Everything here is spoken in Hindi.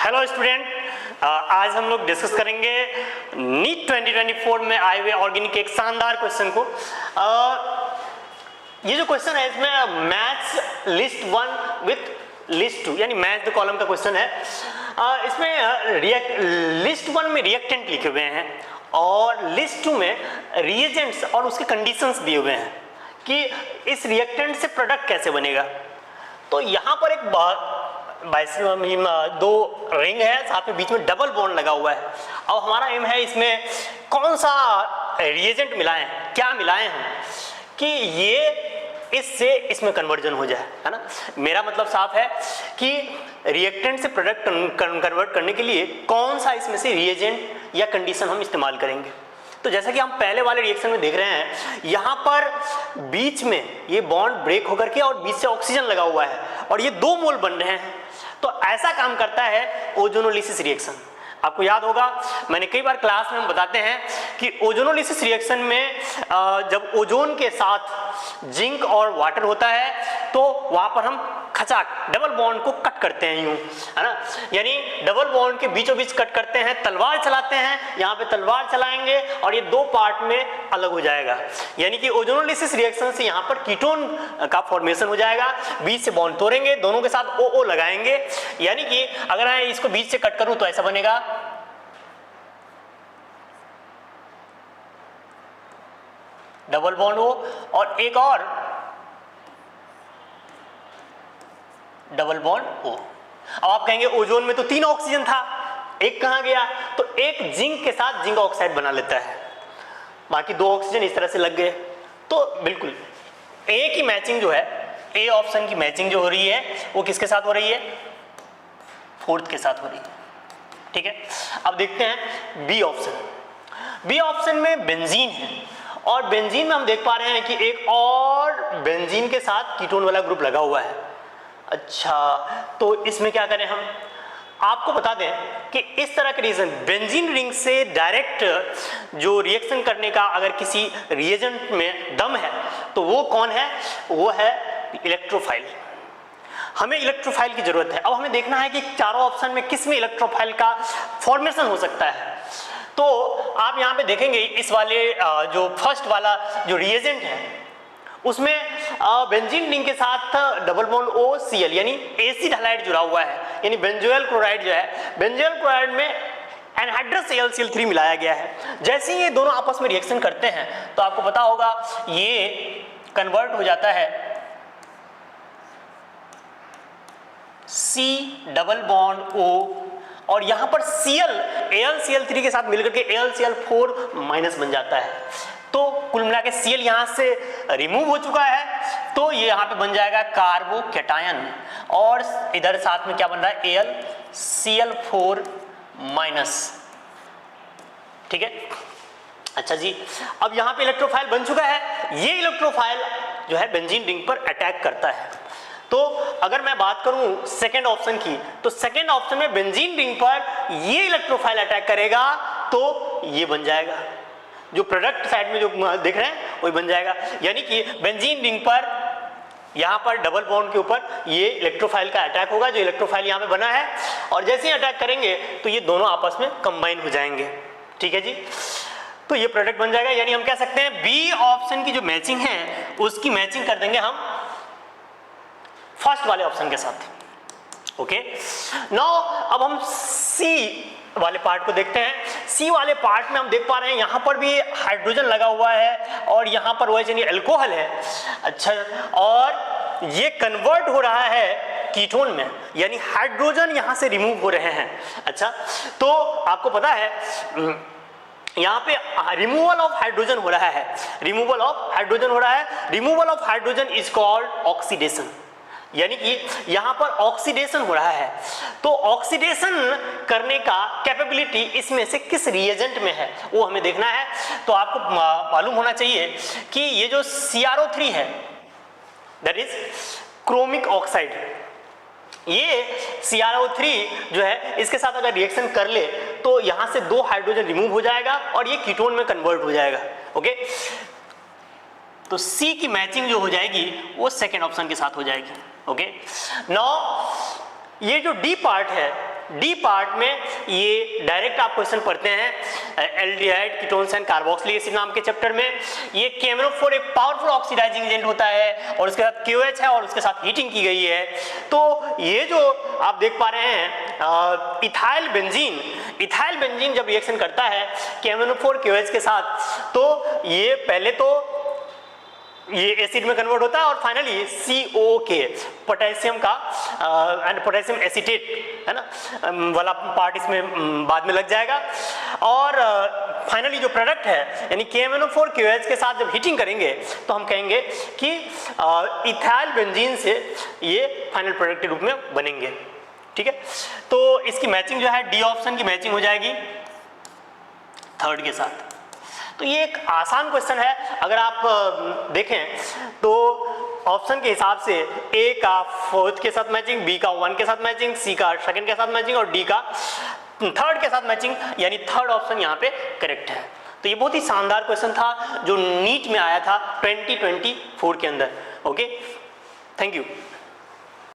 हेलो स्टूडेंट, आज हम लोग डिस्कस करेंगे नीट 2024 में आए हुए ऑर्गेनिक के एक शानदार क्वेश्चन को। ये जो क्वेश्चन है इसमें मैथ्स लिस्ट 1 विथ लिस्ट 2 यानी मैच द कॉलम का क्वेश्चन है। इसमें लिस्ट 1 में रिएक्टेंट लिखे हुए हैं और लिस्ट 2 में रिएजेंट्स और उसके कंडीशंस दिए हुए हैं कि इस रिएक्टेंट से प्रोडक्ट कैसे बनेगा। तो यहाँ पर एक दो रिंग है, साथ में बीच में डबल बॉन्ड लगा हुआ है। अब हमारा एम है इसमें कौन सा रिएजेंट मिलाएं, क्या मिलाएं हम कि ये इससे इसमें कन्वर्जन हो जाए, है ना। मेरा मतलब साफ है कि रिएक्टेंट से प्रोडक्ट कन्वर्ट करने के लिए कौन सा इसमें से रिएजेंट या कंडीशन हम इस्तेमाल करेंगे। तो जैसा कि हम पहले वाले रिएक्शन में देख रहे हैं, यहाँ पर बीच में ये बॉन्ड ब्रेक होकर के और बीच से ऑक्सीजन लगा हुआ है और ये 2 मोल बन रहे हैं। तो ऐसा काम करता है ओजोनोलिसिस रिएक्शन। आपको याद होगा, मैंने कई बार क्लास में हम बताते हैं कि ओजोनोलिसिस रिएक्शन में जब ओजोन के साथ जिंक और वाटर होता है तो वहां पर हम खचाक डबल बॉन्ड को कट करते हैं, यूं, है ना। यानी डबल बॉन्ड के बीचों बीच कट करते हैं, तलवार चलाते हैं, यहाँ पे तलवार चलाएंगे और ये 2 पार्ट में अलग हो जाएगा। यानी कि ओजोनोलिसिस रिएक्शन से यहाँ पर कीटोन का फॉर्मेशन हो जाएगा। बीच से बॉन्ड तोड़ेंगे, दोनों के साथ ओ लगाएंगे। यानी कि अगर मैं इसको बीच से कट करूं तो ऐसा बनेगा, डबल बॉन्ड हो और एक और डबल बॉन्ड हो। अब आप कहेंगे ओजोन में तो 3 ऑक्सीजन था, एक कहां गया? तो एक जिंक के साथ जिंक ऑक्साइड बना लेता है, बाकी 2 ऑक्सीजन इस तरह से लग गए। तो बिल्कुल ए की मैचिंग जो है, ए ऑप्शन की मैचिंग जो हो रही है वो किसके साथ हो रही है? 4th के साथ हो रही है। ठीक है, अब देखते हैं बी ऑप्शन। बी ऑप्शन में बेंजीन है और बेंजीन में हम देख पा रहे हैं कि एक और बेंजीन के साथ कीटोन वाला ग्रुप लगा हुआ है। अच्छा, तो इसमें क्या करें हम? आपको बता दें कि इस तरह के रीजन बेंजीन रिंग से डायरेक्ट जो रिएक्शन करने का अगर किसी रिएजेंट में दम है तो वो कौन है? वो है इलेक्ट्रोफाइल। हमें इलेक्ट्रोफाइल की जरूरत है। अब हमें देखना है कि चारों ऑप्शन में किस में इलेक्ट्रोफाइल का फॉर्मेशन हो सकता है। तो आप यहाँ पे देखेंगे इस वाले जो फर्स्ट वाला जो रिएजेंट है उसमें बेंजीन रिंग के साथ डबल बॉन्ड OCl यानी एसिड हैलाइड जुड़ा हुआ है, यानी बेंजोइल क्लोराइड जो है, बेंजोइल क्लोराइड में एनहाइड्रस AlCl3 मिलाया गया है। जैसे ही ये दोनों आपस में रिएक्शन करते हैं तो आपको पता होगा ये कन्वर्ट हो जाता है C डबल बॉन्ड O और यहां पर Cl AlCl3 के साथ मिलकर के AlCl4- बन जाता है। तो कुल मिला के Cl यहां से रिमूव हो चुका है, तो ये यहां पे बन जाएगा कार्बोकैटायन और इधर साथ में क्या बन रहा है? AlCl4-। ठीक है, अच्छा जी, अब यहां पे इलेक्ट्रोफाइल बन चुका है। ये इलेक्ट्रोफाइल जो है बेंजीन रिंग पर अटैक करता है। तो अगर मैं बात करूं सेकेंड ऑप्शन की, तो सेकेंड ऑप्शन में बेंजीन रिंग पर ये इलेक्ट्रोफाइल अटैक करेगा तो ये बन जाएगा, जो प्रोडक्ट साइड में जो देख रहे हैं वही बन जाएगा। यानी कि बेंजीन रिंग पर यहां पर डबल बॉन्ड के ऊपर ये इलेक्ट्रोफाइल का अटैक होगा, जो इलेक्ट्रोफाइल यहां पे बना है, और जैसे ही अटैक करेंगे तो ये दोनों आपस में कंबाइन हो जाएंगे। ठीक है जी, तो ये प्रोडक्ट बन जाएगा। यानी हम कह सकते हैं बी ऑप्शन की जो मैचिंग है उसकी मैचिंग कर देंगे हम फर्स्ट वाले ऑप्शन के साथ। ओके, नाउ अब हम सी वाले पार्ट को देखते हैं। सी वाले पार्ट में हम देख पा रहे हैं यहां पर भी हाइड्रोजन लगा हुआ है और यहां पर OH यानी अल्कोहल है। अच्छा, और ये कन्वर्ट हो रहा है कीटोन में, यानी हाइड्रोजन यहां से रिमूव हो रहे हैं। अच्छा, तो आपको पता है यहाँ पे रिमूवल ऑफ हाइड्रोजन हो रहा है, रिमूवल ऑफ हाइड्रोजन हो रहा है। Removal of hydrogen is called oxidation, यानी कि यहां पर ऑक्सीडेशन हो रहा है। तो ऑक्सीडेशन करने का कैपेबिलिटी इसमें से किस रिएजेंट में है वो हमें देखना है। तो आपको मालूम होना चाहिए कि ये जो CrO3 है, दैट इज क्रोमिक ऑक्साइड, ये CrO3 जो है इसके साथ अगर रिएक्शन कर ले तो यहां से 2 हाइड्रोजन रिमूव हो जाएगा और ये कीटोन में कन्वर्ट हो जाएगा। ओके, तो सी की मैचिंग जो हो जाएगी वो सेकेंड ऑप्शन के साथ हो जाएगी। ओके, नाउ ये जो डी पार्ट है डी पार्ट में ये डायरेक्ट आप क्वेश्चन पढ़ते हैं aldehyde ketones and carboxylic acid नाम के चैप्टर में। ये KMnO4 एक पावरफुल ऑक्सीडाइजिंग एजेंट होता है और उसके साथ KOH है और उसके साथ हीटिंग की गई है। तो ये जो आप देख पा रहे हैं इथाइल बेंजीन जब रिएक्शन करता है KMnO4 KOH के साथ, तो ये पहले तो ये एसिड में कन्वर्ट होता है और फाइनली COK पोटेशियम का पोटेशियम एसीटेट है ना वाला पार्ट इसमें बाद में लग जाएगा। और फाइनली जो प्रोडक्ट है यानी KMnO4 KOH के साथ जब हीटिंग करेंगे तो हम कहेंगे कि इथाइल बेंजीन से ये फाइनल प्रोडक्ट के रूप में बनेंगे। ठीक है, तो इसकी मैचिंग जो है डी ऑप्शन की मैचिंग हो जाएगी थर्ड के साथ। तो ये एक आसान क्वेश्चन है, अगर आप देखें तो ऑप्शन के हिसाब से ए का फोर्थ के साथ मैचिंग, बी का 1 के साथ मैचिंग, सी का सेकंड के साथ मैचिंग और डी का थर्ड के साथ मैचिंग, यानी थर्ड ऑप्शन यहाँ पे करेक्ट है। तो ये बहुत ही शानदार क्वेश्चन था जो नीट में आया था 2024 के अंदर। Okay, thank you.